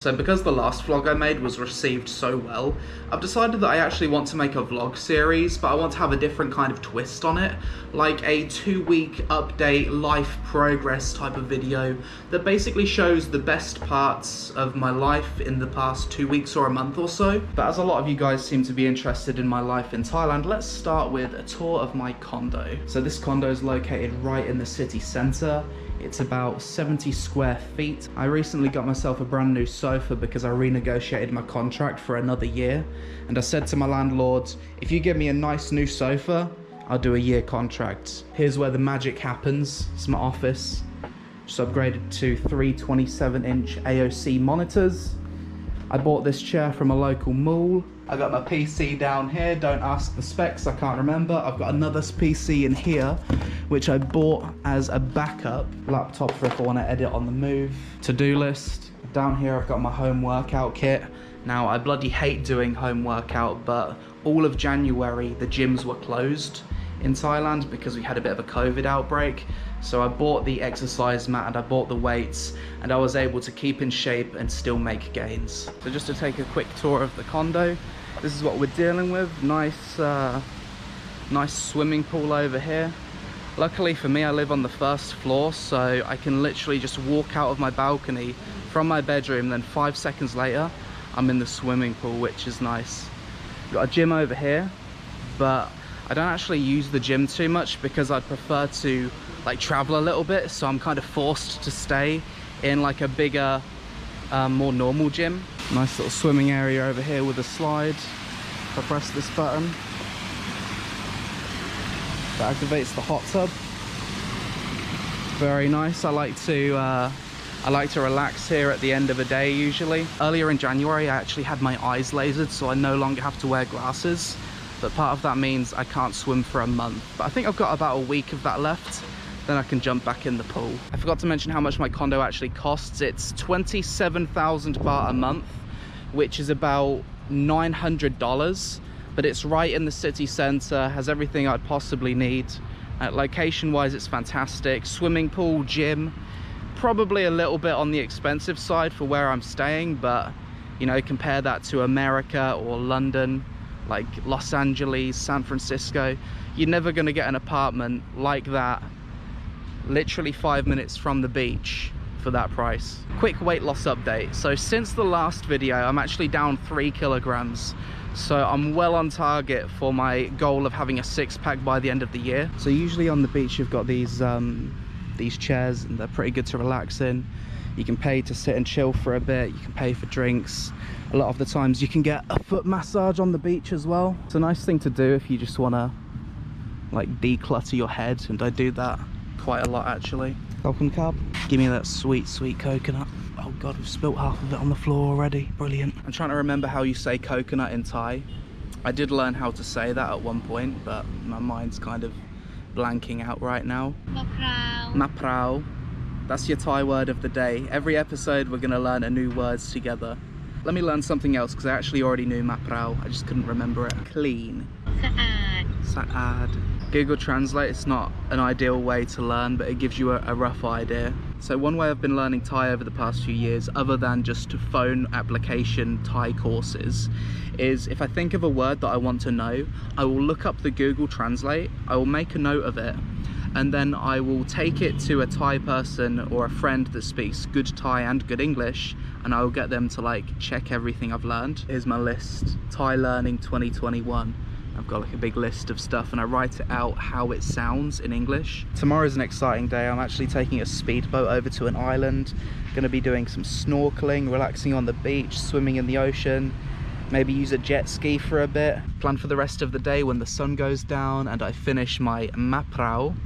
So because the last vlog I made was received so well, I've decided that I actually want to make a vlog series, but I want to have a different kind of twist on it, like a 2-week update, life progress type of video that basically shows the best parts of my life in the past 2 weeks or a month or so. But as a lot of you guys seem to be interested in my life in Thailand, let's start with a tour of my condo. So this condo is located right in the city centre. It's about 70 square feet. I recently got myself a brand new sofa because I renegotiated my contract for another year. And I said to my landlord, if you give me a nice new sofa, I'll do a year contract. Here's where the magic happens. It's my office. Just upgraded to 3 27-inch AOC monitors. I bought this chair from a local mall. I got my PC down here, don't ask the specs, I can't remember. I've got another PC in here, which I bought as a backup laptop for if I want to edit on the move. To-do list. Down here I've got my home workout kit. Now I bloody hate doing home workout, but all of January the gyms were closed in Thailand because we had a bit of a COVID outbreak. So I bought the exercise mat and I bought the weights, and I was able to keep in shape and still make gains. So just to take a quick tour of the condo, this is what we're dealing with. Nice swimming pool over here. Luckily for me, I live on the first floor, so I can literally just walk out of my balcony from my bedroom, then 5 seconds later, I'm in the swimming pool, which is nice. Got a gym over here, but I don't actually use the gym too much because I'd prefer to like travel a little bit, so I'm kind of forced to stay in like a bigger, more normal gym. Nice little swimming area over here with a slide. If I press this button, that activates the hot tub. Very nice. I like to relax here at the end of a day usually. Earlier in January I actually had my eyes lasered, so I no longer have to wear glasses. But part of that means I can't swim for a month. But I think I've got about a week of that left, then I can jump back in the pool. I forgot to mention how much my condo actually costs. It's 27,000 baht a month, which is about $900, but it's right in the city center, has everything I'd possibly need. Location wise, it's fantastic. Swimming pool, gym, probably a little bit on the expensive side for where I'm staying, but you know, compare that to America or London, like Los Angeles, San Francisco, you're never going to get an apartment like that literally 5 minutes from the beach for that price. Quick weight loss update. So since the last video, I'm actually down 3 kilograms. So I'm well on target for my goal of having a 6-pack by the end of the year. So usually on the beach you've got these chairs, and they're pretty good to relax in. You can pay to sit and chill for a bit, you can pay for drinks. A lot of the times you can get a foot massage on the beach as well. It's a nice thing to do if you just want to like declutter your head, and I do that quite a lot actually. Welcome cab. Give me that sweet coconut. Oh god, we've spilt half of it on the floor already. Brilliant. I'm trying to remember how you say coconut in Thai. I did learn how to say that at one point, but my mind's kind of blanking out right now. Maprao. Maprao. That's your Thai word of the day. Every episode we're going to learn a new words together. Let me learn something else because I actually already knew Maprao. I just couldn't remember it. Clean. Sa'ad. Sa'ad. Google Translate, it's not an ideal way to learn, but it gives you a rough idea. So one way I've been learning Thai over the past few years, other than just phone application Thai courses, is if I think of a word that I want to know, I will look up the Google Translate, I will make a note of it, and then I will take it to a Thai person or a friend that speaks good Thai and good English, and I will get them to like check everything I've learned. Here's my list. Thai Learning 2021. I've got like a big list of stuff, and I write it out how it sounds in English. Tomorrow's an exciting day. I'm actually taking a speedboat over to an island. Going to be doing some snorkeling, relaxing on the beach, swimming in the ocean, maybe use a jet ski for a bit. Plan for the rest of the day when the sun goes down and I finish my Maprao.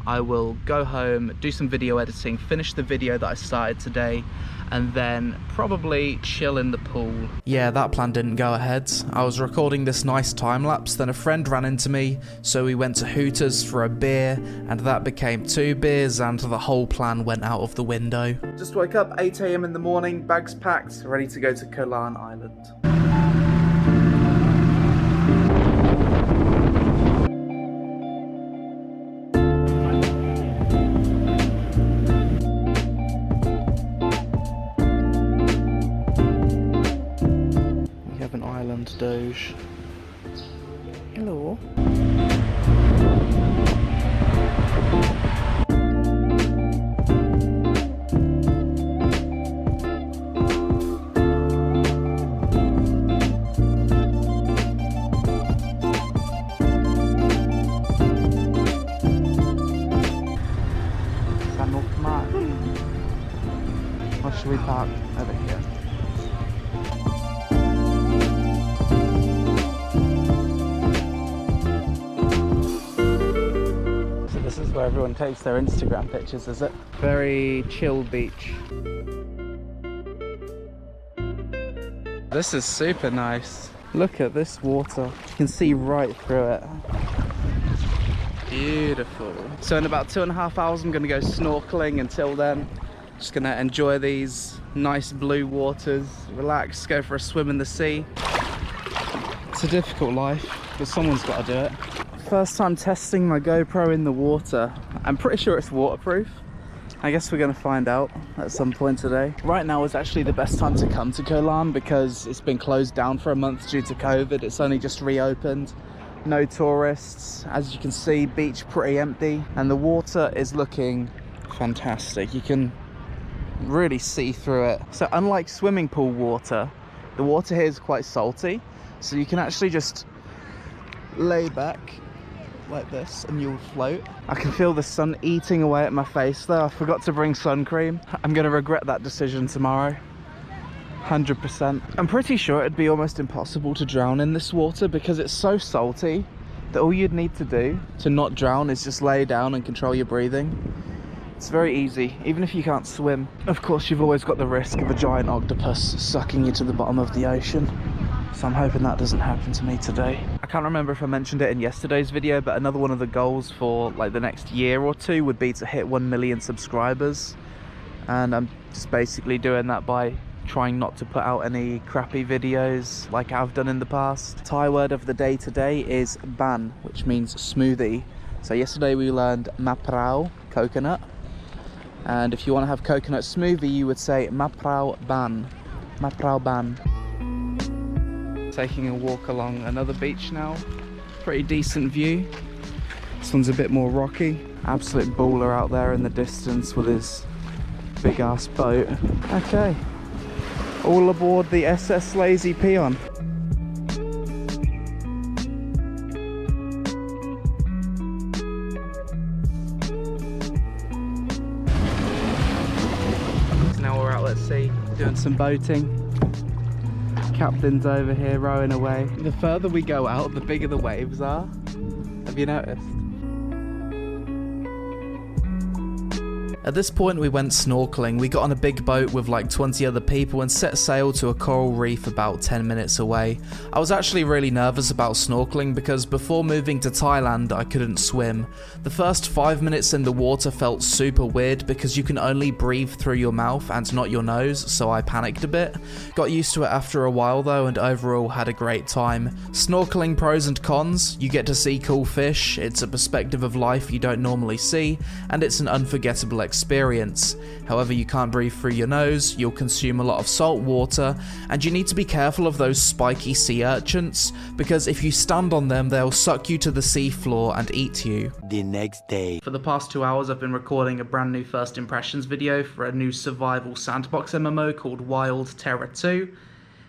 I will go home, do some video editing, finish the video that I started today, and then probably chill in the pool. Yeah, that plan didn't go ahead. I was recording this nice time lapse, then a friend ran into me, so we went to Hooters for a beer, and that became 2 beers, and the whole plan went out of the window. Just woke up, 8 AM in the morning, bags packed, ready to go to Koh Larn Island. Thailand Doge. Hello. Or should we park over here? So this is where everyone takes their Instagram pictures, is it? Very chill beach. This is super nice. Look at this water. You can see right through it. Beautiful. So in about 2.5 hours I'm going to go snorkeling. Until then, just going to enjoy these nice blue waters, relax, go for a swim in the sea. It's a difficult life, but someone's got to do it. First time testing my GoPro in the water. I'm pretty sure it's waterproof. I guess we're going to find out at some point today. Right now is actually the best time to come to Koh Larn because it's been closed down for a month due to COVID. It's only just reopened. No tourists. As you can see, beach pretty empty, and the water is looking fantastic. You can really see through it. So unlike swimming pool water, the water here is quite salty, so you can actually just lay back like this and you'll float. I can feel the sun eating away at my face though. I forgot to bring sun cream. I'm gonna regret that decision tomorrow. 100%. I'm pretty sure it'd be almost impossible to drown in this water because it's so salty that all you'd need to do to not drown is just lay down and control your breathing. It's very easy, even if you can't swim. Of course, you've always got the risk of a giant octopus sucking you to the bottom of the ocean. So I'm hoping that doesn't happen to me today. I can't remember if I mentioned it in yesterday's video, but another one of the goals for like the next year or two would be to hit 1 million subscribers. And I'm just basically doing that by trying not to put out any crappy videos like I've done in the past. Thai word of the day today is ban, which means smoothie. So yesterday we learned maprao, coconut. And if you want to have coconut smoothie, you would say maprao ban. Maprao ban. Taking a walk along another beach now. Pretty decent view. This one's a bit more rocky. Absolute baller out there in the distance with his big ass boat. Okay. All aboard the TheLazyPeon. So now we're out at sea, doing some boating. Captain's over here rowing away. The further we go out, the bigger the waves are. Have you noticed? At this point we went snorkeling. We got on a big boat with like 20 other people and set sail to a coral reef about 10 minutes away. I was actually really nervous about snorkeling because before moving to Thailand I couldn't swim. The first 5 minutes in the water felt super weird because you can only breathe through your mouth and not your nose, so I panicked a bit. Got used to it after a while though, and overall had a great time. Snorkeling pros and cons: you get to see cool fish, it's a perspective of life you don't normally see, and it's an unforgettable experience. However, you can't breathe through your nose, you'll consume a lot of salt water, and you need to be careful of those spiky sea urchins, because if you stand on them they'll suck you to the sea floor and eat you. The next day. For the past 2 hours I've been recording a brand new first impressions video for a new survival sandbox MMO called Wild Terror 2.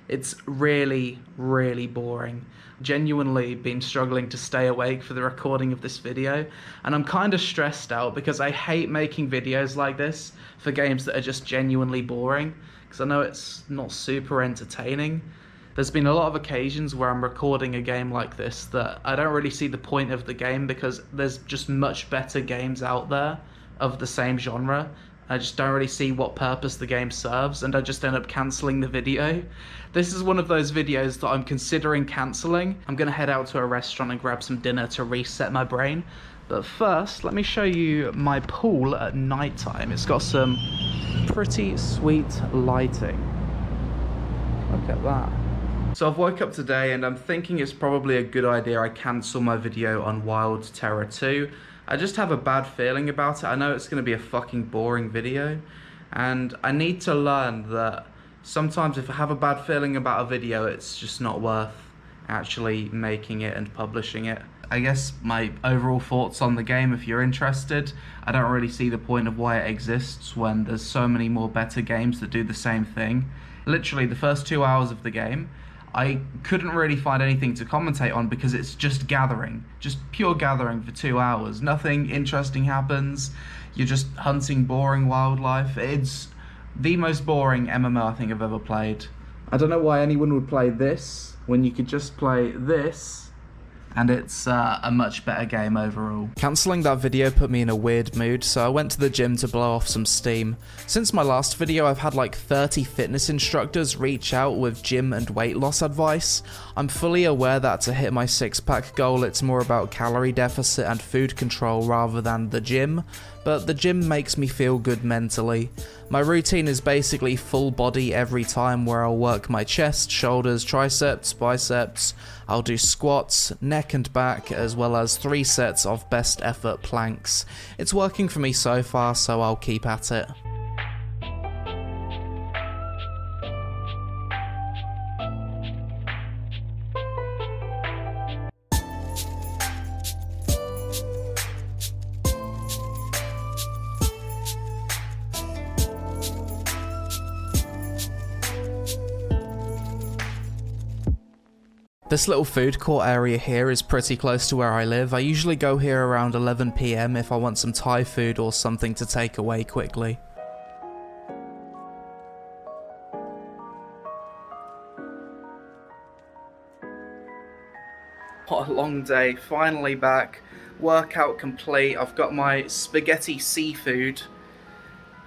It's really, really boring. Genuinely been struggling to stay awake for the recording of this video, and I'm kind of stressed out because I hate making videos like this for games that are just genuinely boring, because I know it's not super entertaining. There's been a lot of occasions where I'm recording a game like this that I don't really see the point of the game because there's just much better games out there of the same genre. I just don't really see what purpose the game serves, and I just end up cancelling the video. This is one of those videos that I'm considering cancelling. I'm gonna head out to a restaurant and grab some dinner to reset my brain. But first, let me show you my pool at night time. It's got some pretty sweet lighting. Look at that. So I've woke up today and I'm thinking it's probably a good idea I cancel my video on Wild Terror 2. I just have a bad feeling about it. I know it's going to be a fucking boring video, and I need to learn that sometimes if I have a bad feeling about a video, it's just not worth actually making it and publishing it. I guess my overall thoughts on the game, if you're interested, I don't really see the point of why it exists when there's so many more better games that do the same thing. Literally, the first 2 hours of the game, I couldn't really find anything to commentate on because it's just gathering. Just pure gathering for 2 hours. Nothing interesting happens. You're just hunting boring wildlife. It's the most boring MMO I think I've ever played. I don't know why anyone would play this when you could just play this, and it's a much better game overall. Cancelling that video put me in a weird mood, so I went to the gym to blow off some steam. Since my last video, I've had like 30 fitness instructors reach out with gym and weight loss advice. I'm fully aware that to hit my six-pack goal, it's more about calorie deficit and food control rather than the gym, but the gym makes me feel good mentally. My routine is basically full body every time, where I'll work my chest, shoulders, triceps, biceps. I'll do squats, neck and back, as well as 3 sets of best effort planks. It's working for me so far, so I'll keep at it. This little food court area here is pretty close to where I live. I usually go here around 11 PM if I want some Thai food or something to take away quickly. What a long day, finally back, workout complete. I've got my spaghetti seafood,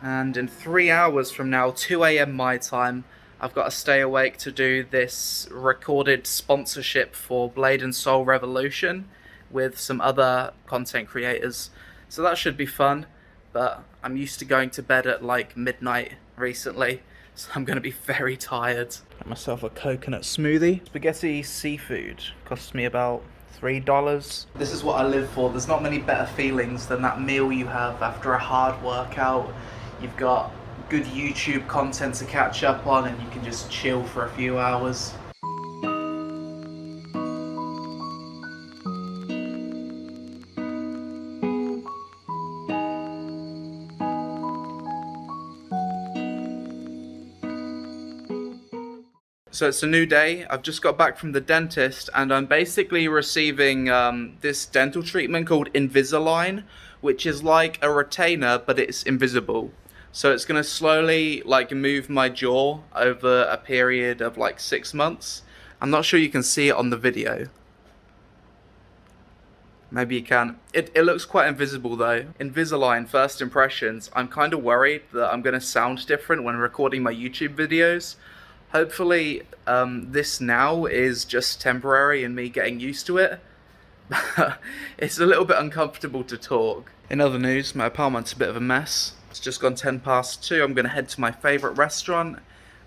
and in 3 hours from now, 2 AM my time, I've got to stay awake to do this recorded sponsorship for Blade and Soul Revolution with some other content creators. So that should be fun, but I'm used to going to bed at like midnight recently, so I'm going to be very tired. Got myself a coconut smoothie. Spaghetti seafood costs me about $3. This is what I live for. There's not many better feelings than that meal you have after a hard workout. You've got good YouTube content to catch up on, and you can just chill for a few hours. So it's a new day. I've just got back from the dentist, and I'm basically receiving this dental treatment called Invisalign, which is like a retainer, but it's invisible. So it's going to slowly like move my jaw over a period of like 6 months. I'm not sure you can see it on the video. Maybe you can. It looks quite invisible though. Invisalign, first impressions. I'm kind of worried that I'm going to sound different when recording my YouTube videos. Hopefully this now is just temporary and me getting used to it. It's a little bit uncomfortable to talk. In other news, my apartment's a bit of a mess. It's just gone 10 past 2. I'm going to head to my favourite restaurant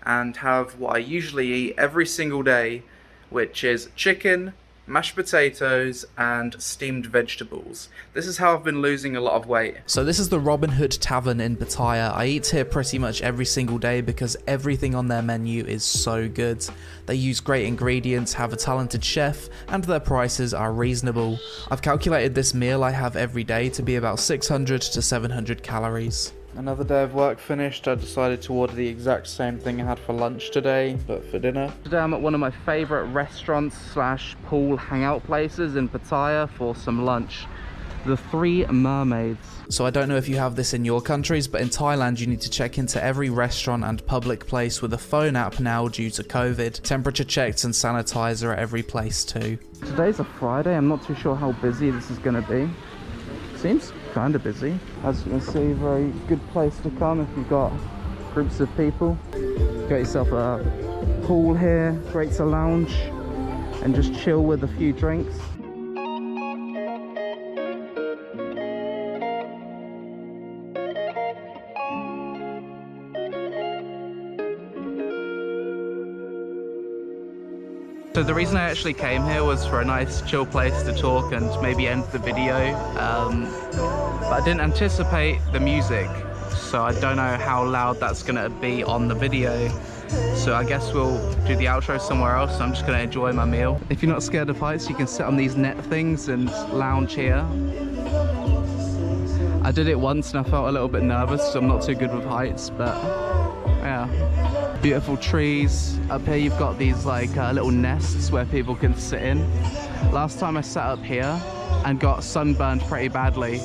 and have what I usually eat every single day, which is chicken, mashed potatoes, and steamed vegetables. This is how I've been losing a lot of weight. So this is the Robin Hood Tavern in Pattaya. I eat here pretty much every single day because everything on their menu is so good. They use great ingredients, have a talented chef, and their prices are reasonable. I've calculated this meal I have every day to be about 600 to 700 calories. Another day of work finished. I decided to order the exact same thing I had for lunch today, but for dinner. Today I'm at one of my favourite restaurants slash pool hangout places in Pattaya for some lunch. The Three Mermaids. So I don't know if you have this in your countries, but in Thailand you need to check into every restaurant and public place with a phone app now due to COVID. Temperature checks and sanitizer at every place too. Today's a Friday. I'm not too sure how busy this is going to be. Seems kind of busy. As you can see, very good place to come if you've got groups of people. Got yourself a pool here, great to lounge and just chill with a few drinks. So the reason I actually came here was for a nice chill place to talk and maybe end the video, but I didn't anticipate the music, so I don't know how loud that's going to be on the video. So I guess we'll do the outro somewhere else. I'm just gonna enjoy my meal. If you're not scared of heights, you can sit on these net things and lounge here. I did it once and I felt a little bit nervous, so I'm not too good with heights, but yeah. Beautiful trees. Up here you've got these like little nests where people can sit in. Last time I sat up here and got sunburned pretty badly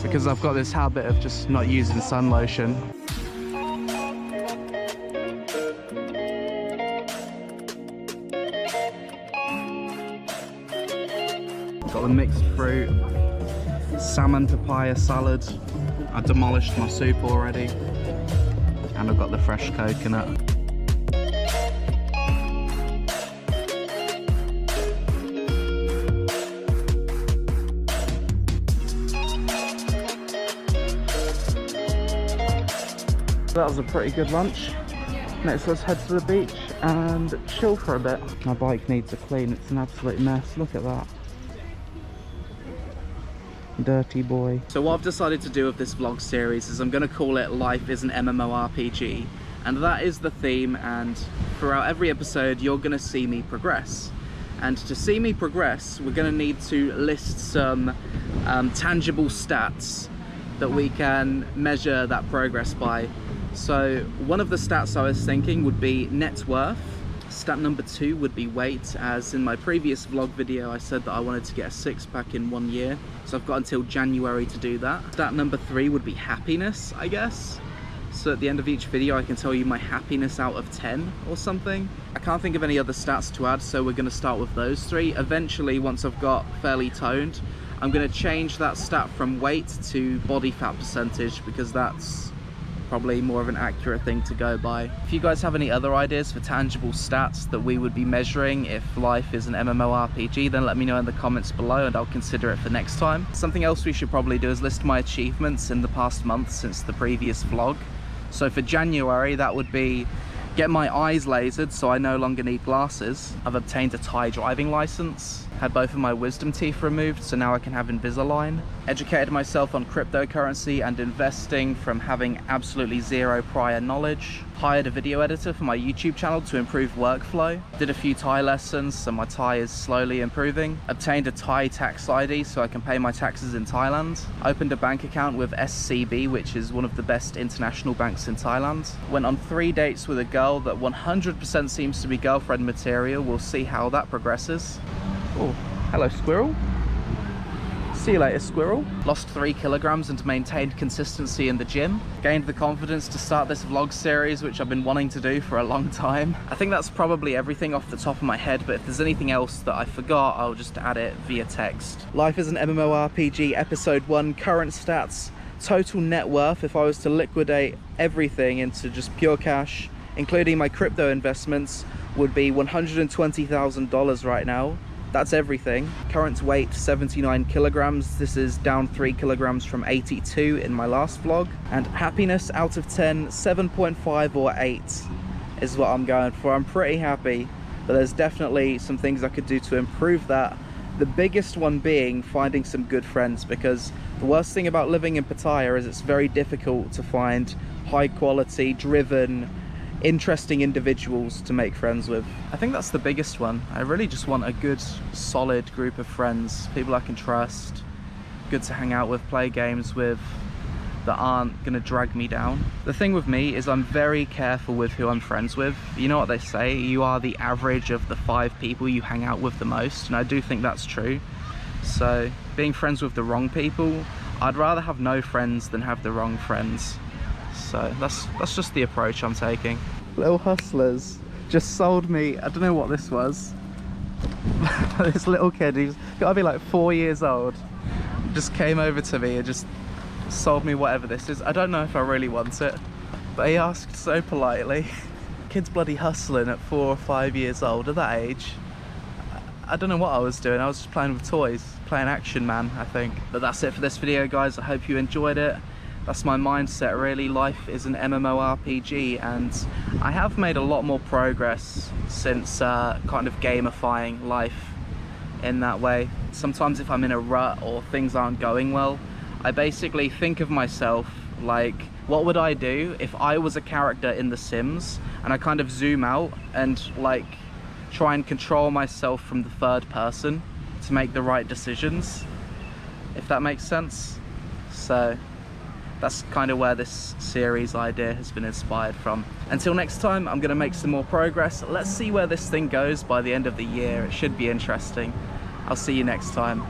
because I've got this habit of just not using sun lotion. Got the mixed fruit, salmon papaya salad. I demolished my soup already. And I've got the fresh coconut. That was a pretty good lunch. Next let's head to the beach and chill for a bit. My bike needs a clean, it's an absolute mess, look at that. Dirty boy. So what I've decided to do with this vlog series is I'm going to call it Life is an MMORPG, and that is the theme, and throughout every episode you're going to see me progress. And to see me progress we're going to need to list some tangible stats that we can measure that progress by. So one of the stats I was thinking would be net worth. Stat number 2 would be weight, as in my previous vlog video I said that I wanted to get a 6-pack in 1 year, so I've got until January to do that. Stat number 3 would be happiness, I guess. So at the end of each video I can tell you my happiness out of 10 or something. I can't think of any other stats to add, so we're going to start with those 3. Eventually, once I've got fairly toned, I'm going to change that stat from weight to body fat percentage, because that's probably more of an accurate thing to go by. If you guys have any other ideas for tangible stats that we would be measuring if life is an MMORPG, then let me know in the comments below and I'll consider it for next time. Something else we should probably do is list my achievements in the past month since the previous vlog. So for January, that would be get my eyes lasered so I no longer need glasses. I've obtained a Thai driving license. Had both of my wisdom teeth removed, so now I can have Invisalign. Educated myself on cryptocurrency and investing from having absolutely zero prior knowledge. Hired a video editor for my YouTube channel to improve workflow. Did a few Thai lessons, so my Thai is slowly improving. Obtained a Thai tax ID so I can pay my taxes in Thailand. Opened a bank account with SCB, which is one of the best international banks in Thailand. Went on 3 dates with a girl that 100% seems to be girlfriend material. We'll see how that progresses. Oh, hello squirrel. See you later, squirrel. Lost 3 kilograms and maintained consistency in the gym. Gained the confidence to start this vlog series, which I've been wanting to do for a long time. I think that's probably everything off the top of my head, but if there's anything else that I forgot, I'll just add it via text. Life is an MMORPG, episode 1, current stats. Total net worth, if I was to liquidate everything into just pure cash, including my crypto investments, would be $120,000 right now. That's everything. Current weight 79 kilograms. This is down 3 kilograms from 82 in my last vlog. And happiness out of 10, 7.5 or 8 is what I'm going for. I'm pretty happy, but there's definitely some things I could do to improve that. The biggest one being finding some good friends, because the worst thing about living in Pattaya is it's very difficult to find high quality, driven, interesting individuals to make friends with. I think that's the biggest one. I really just want a good, solid group of friends, people I can trust, good to hang out with, play games with, that aren't gonna drag me down. The thing with me is I'm very careful with who I'm friends with. You know what they say, you are the average of the 5 people you hang out with the most, and I do think that's true. So being friends with the wrong people, I'd rather have no friends than have the wrong friends. So that's just the approach I'm taking. Little hustlers just sold me, I don't know what this was. This little kid, he's gotta be like 4 years old, just came over to me and just sold me whatever this is. I don't know if I really want it, but he asked so politely. Kid's bloody hustling at 4 or 5 years old. At that age, I don't know what I was doing. I was just playing with toys, playing Action Man, I think. But that's it for this video, guys. I hope you enjoyed it. That's my mindset, really. Life is an MMORPG, and I have made a lot more progress since kind of gamifying life in that way. Sometimes if I'm in a rut or things aren't going well, I basically think of myself Like, what would I do if I was a character in The Sims and I kind of zoom out and like try and control myself from the third person to make the right decisions, if that makes sense. So that's kind of where this series idea has been inspired from. Until next time, I'm gonna make some more progress. Let's see where this thing goes by the end of the year. It should be interesting. I'll see you next time.